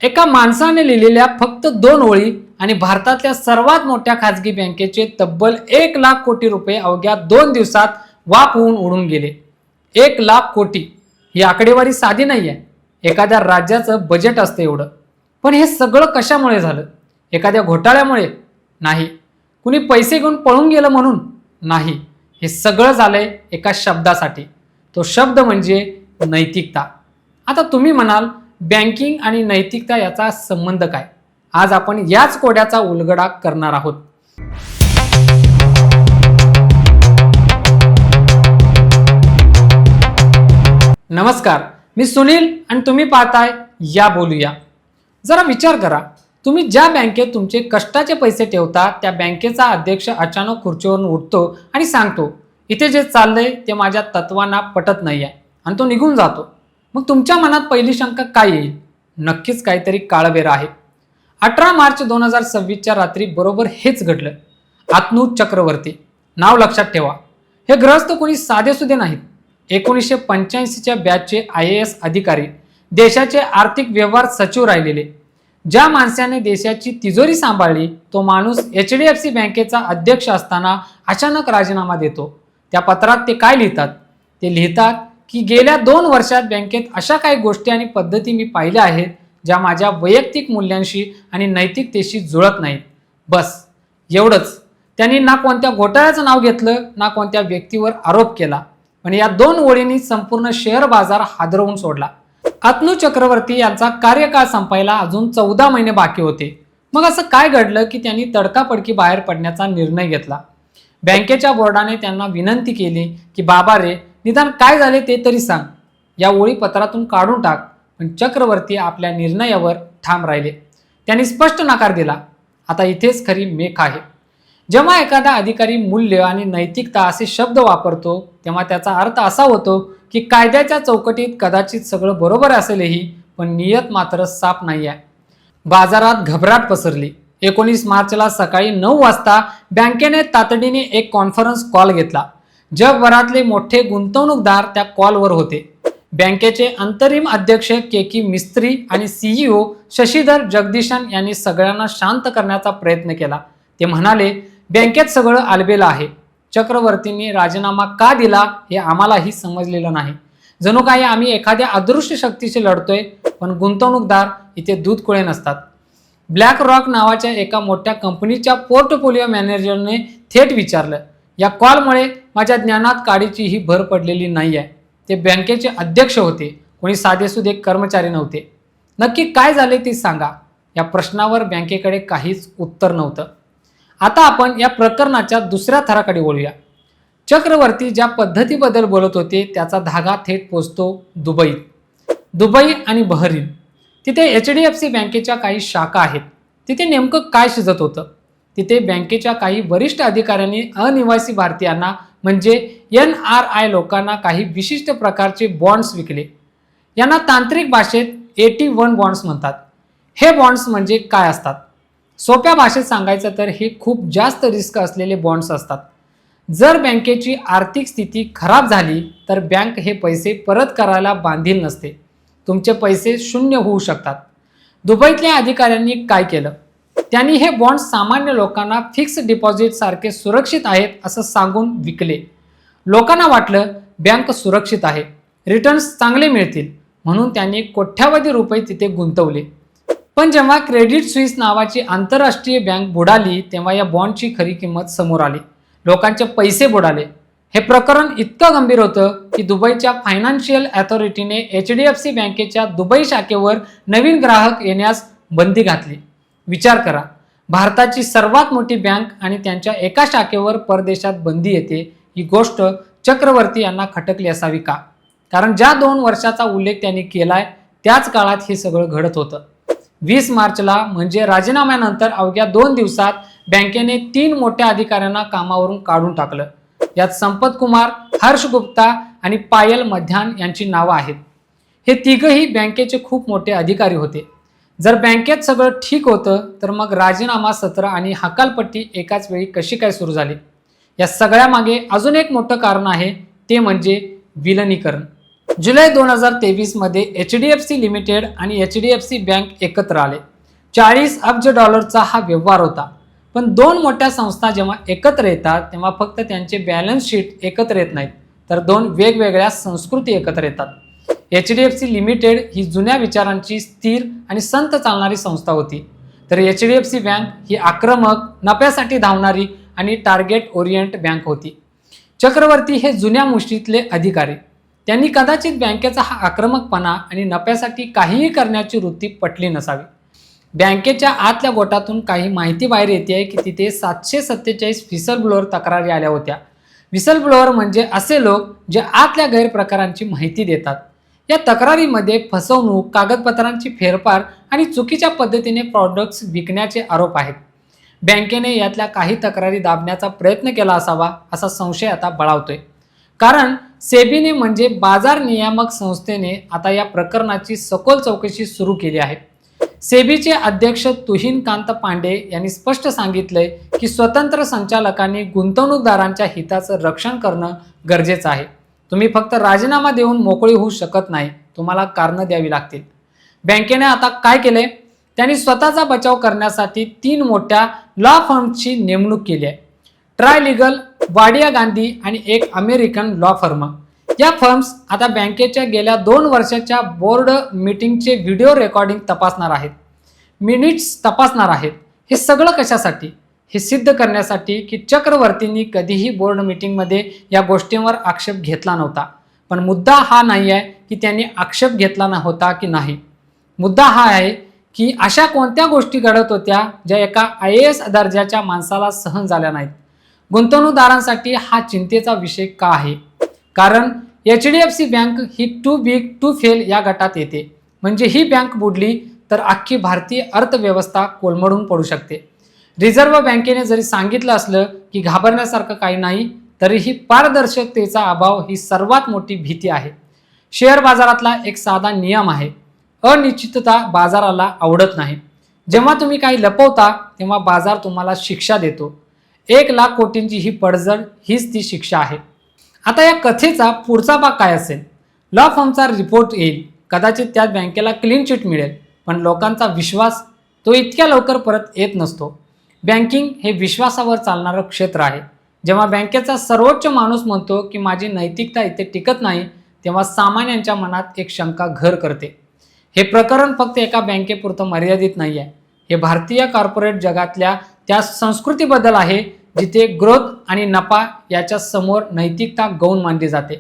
एका माणसाने लिहिलेल्या फक्त 2 ओळी आणि भारतातल्या सर्वात मोठ्या खाजगी बँकेचे तब्बल 1,00,000 कोटी रुपये अवघ्या 2 दिवसात वाफ होऊन उडून गेले. 1,00,000 कोटी ही आकडेवारी साधी नाही आहे. एखाद्या राज्याचं बजेट असतं एवढं. पण हे सगळं कशामुळे झालं? एखाद्या घोटाळ्यामुळे? नाही. कुणी पैसे घेऊन पळून गेलं म्हणून? नाही. हे सगळं झालंय एका शब्दासाठी. तो शब्द म्हणजे नैतिकता. आता तुम्ही म्हणाल, बँकिंग आणि नैतिकता याचा संबंध काय? आज आपण याच कोड्याचा उलगडा करणार आहोत. नमस्कार, मी सुनील आणि तुम्ही पाहताय या बोलूया. जरा विचार करा, तुम्ही ज्या बँकेत तुमचे कष्टाचे पैसे ठेवता त्या बँकेचा अध्यक्ष अचानक खुर्चीवरून उठतो आणि सांगतो, इथे जे चाललंय ते माझ्या तत्वांना पटत नाही आहे, आणि तो निघून जातो. मग तुमच्या मनात पहिली शंका काय येईल? नक्कीच काहीतरी काळबेरा आहे. 18 मार्च 2026च्या रात्री बरोबर हेच घडलं. आतनू चक्रवर्ती नाव लक्षात ठेवा. हे ग्रहस्थ कोणी साधेसुधे नाहीत. 1985च्या बॅचचे IAS अधिकारी, देशाचे आर्थिक व्यवहार सचिव राहिलेले. ज्या माणसाने देशाची तिजोरी सांभाळली तो माणूस HDFC बँकेचा अध्यक्ष असताना अचानक राजीनामा देतो. त्या पत्रात ते काय लिहितात? ते लिहितात की गेल्या 2 वर्षात बँकेत अशा काही गोष्टी आणि पद्धती मी पाहिल्या आहेत ज्या माझ्या वैयक्तिक मूल्यांशी आणि नैतिकतेशी जुळत नाहीत. बस एवढंच. त्यांनी ना कोणत्या घोटाळ्याचं नाव घेतलं ना कोणत्या व्यक्तीवर आरोप केला, पण या 2 ओळींनी संपूर्ण शेअर बाजार हादरवून सोडला. आतनू चक्रवर्ती यांचा कार्यकाळ संपायला अजून 14 महिने बाकी होते. मग असं काय घडलं की त्यांनी तडकाफडकी बाहेर पडण्याचा निर्णय घेतला? बँकेच्या बोर्डाने त्यांना विनंती केली की बाबा रे, निदान काय झाले ते तरी सांग. या ओळी पत्रातून काढून टाक. पण चक्रवर्ती आपल्या निर्णयावर ठाम राहिले. त्यांनी स्पष्ट नकार दिला. आता इथेच खरी मेख आहे. जेव्हा एखादा अधिकारी मूल्य आणि नैतिकता असे शब्द वापरतो तेव्हा त्याचा अर्थ असा होतो की कायद्याच्या चौकटीत कदाचित सगळं बरोबर असेलही, पण नियत मात्र साफ नाही आहे. बाजारात घबराट पसरली. 19 मार्चला सकाळी 9 वाजता बँकेने तातडीने एक कॉन्फरन्स कॉल घेतला. जगभरातले मोठे गुंतवणूकदार त्या कॉलवर होते. बँकेचे अंतरिम अध्यक्ष के मिस्त्री आणि CEO शशीधर जगदीशन यांनी सगळ्यांना शांत करण्याचा प्रयत्न केला. ते म्हणाले, बँकेत सगळं आलबेलं आहे. चक्रवर्तींनी राजीनामा का दिला हे आम्हालाही समजलेलं नाही. जणू काही आम्ही एखाद्या अदृश्य शक्तीशी लढतोय. पण गुंतवणूकदार इथे दूधकुळे नसतात. ब्लॅक रॉक नावाच्या एका मोठ्या कंपनीच्या पोर्टफोलिओ मॅनेजरने थेट विचारलं, या कॉलमुळे माझ्या ज्ञानात काडीचीही भर पडलेली नाही आहे. ते बँकेचे अध्यक्ष होते, कोणी साधेसुधे कर्मचारी नव्हते. नक्की काय झाले ते सांगा. या प्रश्नावर बँकेकडे काहीच उत्तर नव्हतं. आता आपण या प्रकरणाच्या दुसऱ्या थराकडे वळूया. चक्रवर्ती ज्या पद्धतीबद्दल बोलत होते त्याचा धागा थेट पोचतो दुबईत. दुबई आणि बहरीन, तिथे HDFC बँकेच्या काही शाखा आहेत. तिथे नेमकं काय शिजत होतं? तिथे बँकेच्या काही वरिष्ठ अधिकाऱ्यांनी अनिवासी भारतीयांना म्हणजे NRI लोकांना काही विशिष्ट प्रकारचे बॉन्ड्स विकले. यांना तांत्रिक भाषेत AT1 बॉन्ड्स म्हणतात. हे बॉन्ड्स म्हणजे काय असतात? सोप्या भाषेत सांगायचं तर हे खूप जास्त रिस्क असलेले बॉन्ड्स असतात. जर बँकेची आर्थिक स्थिती खराब झाली तर बँक हे पैसे परत करायला बांधील नसते. तुमचे पैसे शून्य होऊ शकतात. दुबईतल्या अधिकाऱ्यांनी काय केलं? त्यांनी हे बॉन्ड्स सामान्य लोकांना फिक्स डिपॉझिट सारखे सुरक्षित आहेत असं सांगून विकले. लोकांना वाटलं बँक सुरक्षित आहे, रिटर्न्स चांगले मिळतील, म्हणून त्यांनी कोट्यावधी रुपये तिथे गुंतवले. पण जेव्हा क्रेडिट स्विस नावाची आंतरराष्ट्रीय बँक बुडाली तेव्हा या बॉन्डची खरी किंमत समोर आली. लोकांचे पैसे बुडाले. हे प्रकरण इतकं गंभीर होतं की दुबईच्या फायनान्शियल अथॉरिटीने HDFC बँकेच्या दुबई शाखेवर नवीन ग्राहक येण्यास बंदी घातली. विचार करा, भारताची सर्वात मोठी बँक आणि त्यांच्या एका शाखेवर परदेशात बंदी येते. ही गोष्ट चक्रवर्ती यांना खटकली असावी का? कारण ज्या 2 वर्षाचा उल्लेख त्यांनी केलाय त्याच काळात हे सगळं घडत होतं. 20 मार्चला म्हणजे राजीनाम्यानंतर अवघ्या 2 दिवसात बँकेने 3 मोठ्या अधिकाऱ्यांना कामावरून काढून टाकलं. यात संपत कुमार, हर्ष गुप्ता आणि पायल मध्यान यांची नावं आहेत. हे तिघही बँकेचे खूप मोठे अधिकारी होते. जर बँकेत सगळं ठीक होतं तर मग राजीनामा सत्र आणि हकालपट्टी एकाच वेळी कशी काय सुरू झाली? या सगळ्यामागे अजून एक मोठं कारण आहे, ते म्हणजे विलनीकरण. जुलै 2023 मध्ये HDFC लिमिटेड आणि HDFC बँक एकत्र आले. 40 अब्ज डॉलरचा हा व्यवहार होता. पण दोन मोठ्या संस्था जेव्हा एकत्र येतात तेव्हा फक्त त्यांचे बॅलन्स शीट एकत्र येत नाहीत, तर दोन वेगवेगळ्या संस्कृती एकत्र येतात. HDFC लिमिटेड ही जुन्या विचारांची स्थिर आणि संत चालणारी संस्था होती, तर HDFC बँक ही आक्रमक, नफ्यासाठी धावणारी आणि टार्गेट ओरिएंट बँक होती. चक्रवर्ती हे जुन्या मुष्टीतले अधिकारी. त्यांनी कदाचित बँकेचा हा आक्रमकपणा आणि नफ्यासाठी काहीही करण्याची वृत्ती पटली नसावी. बँकेच्या आतल्या गोटातून काही माहिती बाहेर येते की तिथे 747 व्हिसल ब्लोअर तक्रारी आल्या होत्या. व्हिसल ब्लोअर म्हणजे असे लोक जे आतल्या गैरप्रकारांची माहिती देतात. या तक्रारीमध्ये फसवणूक, कागदपत्रांची फेरफार आणि चुकीच्या पद्धतीने प्रॉडक्ट्स विकण्याचे आरोप आहेत. बँकेने यातल्या काही तक्रारी दाबण्याचा प्रयत्न केला असावा असा संशय आता बळावतोय. कारण सेबीने म्हणजे बाजार नियामक संस्थेने आता या प्रकरणाची सखोल चौकशी सुरू केली आहे. सेबीचे अध्यक्ष तुहिन कांत पांडे यांनी स्पष्ट सांगितलंय की स्वतंत्र संचालकांनी गुंतवणूकदारांच्या हिताचं रक्षण करणं गरजेचं आहे. तुम्ही फक्त राजीनामा देऊन मोकळी होऊ शकत नाही, तुम्हाला कारणं द्यावी लागतील. बँकेने आता काय केलंय? त्यांनी स्वतःचा बचाव करण्यासाठी 3 मोठ्या लॉ फर्मची नेमणूक केली आहे. ट्रायलिगल, वाडिया गांधी आणि एक अमेरिकन लॉ फर्म. या फर्म्स आता बँकेच्या गेल्या 2 वर्षाच्या बोर्ड मीटिंगचे व्हिडिओ रेकॉर्डिंग तपासणार आहेत, मिनिट्स तपासणार आहेत. हे सगळं कशासाठी? हे सिद्ध करण्यासाठी की चक्रवर्तींनी कधीही बोर्ड मीटिंगमध्ये या गोष्टींवर आक्षेप घेतला नव्हता. पण मुद्दा हा नाही आहे की त्यांनी आक्षेप घेतला नव्हता की नाही. मुद्दा हा आहे की अशा कोणत्या गोष्टी घडत होत्या ज्या एका IAS दर्जाच्या माणसाला सहन झाल्या नाहीत. गुंतवणूकदारांसाठी हा चिंतेचा विषय का आहे? कारण HDFC बँक ही टू बिग टू फेल या गटात येते. म्हणजे ही बँक बुडली तर अख्खी भारतीय अर्थव्यवस्था कोलमडून पडू शकते. रिझर्व्ह बँकेने जरी सांगितलं असलं की घाबरण्यासारखं काही नाही, तरीही पारदर्शकतेचा अभाव ही सर्वात मोठी भीती आहे. शेअर बाजारातला एक साधा नियम आहे, अनिश्चितता बाजाराला आवडत नाही. जेव्हा तुम्ही काही लपवता तेव्हा बाजार तुम्हाला शिक्षा देतो. 1 लाख कोटींची ही पडझड, हीच ती शिक्षा आहे. आता या कथेचा पुढचा भाग काय असेल? लॉ फर्मचा रिपोर्ट येईल, कदाचित त्यात बँकेला क्लीन चिट मिळेल, पण लोकांचा विश्वास तो इतक्या लवकर परत येत नसतो. बँकिंग हे विश्वासावर चालणारं क्षेत्र आहे. जेव्हा बँकेचा सर्वोच्च माणूस म्हणतो की माझी नैतिकता इथे टिकत नाही, तेव्हा सामान्यांच्या मनात एक शंका घर करते. हे प्रकरण फक्त एका बँकेपुरतं मर्यादित नाही आहे. हे भारतीय कॉर्पोरेट जगातल्या त्या संस्कृतीबद्दल आहे जिथे ग्रोथ आणि नफा याच्या समोर नैतिकता गौण मानली जाते.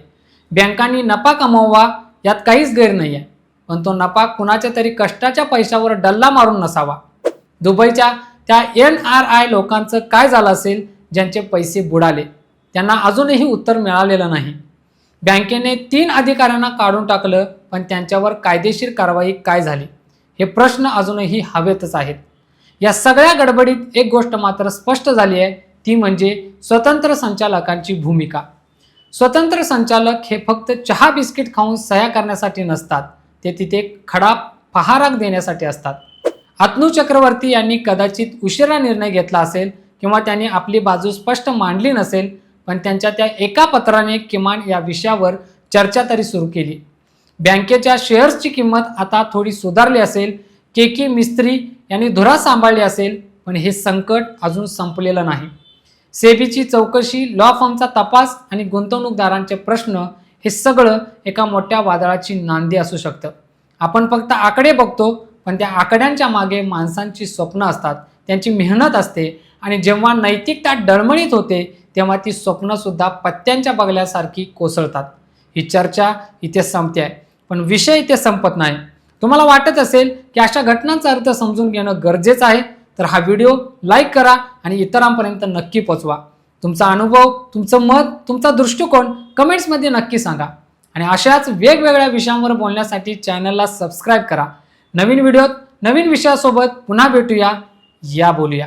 बँकांनी नफा कमवावा यात काहीच गैर नाही आहे, पण तो नफा कुणाच्या तरी कष्टाच्या पैशावर डल्ला मारून नसावा. दुबईच्या त्या NRI लोकांचं काय झालं असेल ज्यांचे पैसे बुडाले? त्यांना अजूनही उत्तर मिळालेलं नाही. बँकेने 3 अधिकाऱ्यांना काढून टाकलं, पण त्यांच्यावर कायदेशीर कारवाई काय झाली? हे प्रश्न अजूनही हवेतच आहेत. या सगळ्या गडबडीत एक गोष्ट मात्र स्पष्ट झाली आहे, ती म्हणजे स्वतंत्र संचालकांची भूमिका. स्वतंत्र संचालक हे फक्त चहा बिस्किट खाऊन सह्या करण्यासाठी नसतात, ते तिथे खडा पहारा देण्यासाठी असतात. अतनु चक्रवर्ती यांनी कदाचित उशिरा निर्णय घेतला असेल किंवा त्यांनी आपली बाजू स्पष्ट मांडली नसेल, पण त्यांच्या त्या एका पत्राने किमान या विषयावर चर्चा तरी सुरू केली. बँकेच्या शेअर्सची किंमत आता थोडी सुधारली असेल, KK मिस्त्री यांनी धुरा सांभाळली असेल, पण हे संकट अजून संपलेलं नाही. सेबीची चौकशी, लॉ फर्मचा तपास आणि गुंतवणूकदारांचे प्रश्न हे सगळं एका मोठ्या वादळाची नांदी असू शकतं. आपण फक्त आकडे बघतो, पण त्या आकड्यांच्या मागे माणसांची स्वप्न असतात, त्यांची मेहनत असते आणि जेव्हा नैतिकता डळमळीत होते तेव्हा ती स्वप्नसुद्धा पत्त्यांच्या बगल्यासारखी कोसळतात. ही चर्चा इथे संपते आहे, पण विषय इथे संपत नाही. तुम्हाला वाटत असेल की अशा घटनांचा अर्थ समजून घेणं गरजेचं आहे, तर हा व्हिडिओ लाईक करा आणि इतरांपर्यंत नक्की पोचवा. तुमचा अनुभव, तुमचं मत, तुमचा दृष्टिकोन कमेंट्समध्ये नक्की सांगा. आणि अशाच वेगवेगळ्या विषयांवर बोलण्यासाठी चॅनलला सबस्क्राईब करा. नवीन व्हिडिओत नवीन विषयासोबत पुन्हा भेटूया. या बोलूया.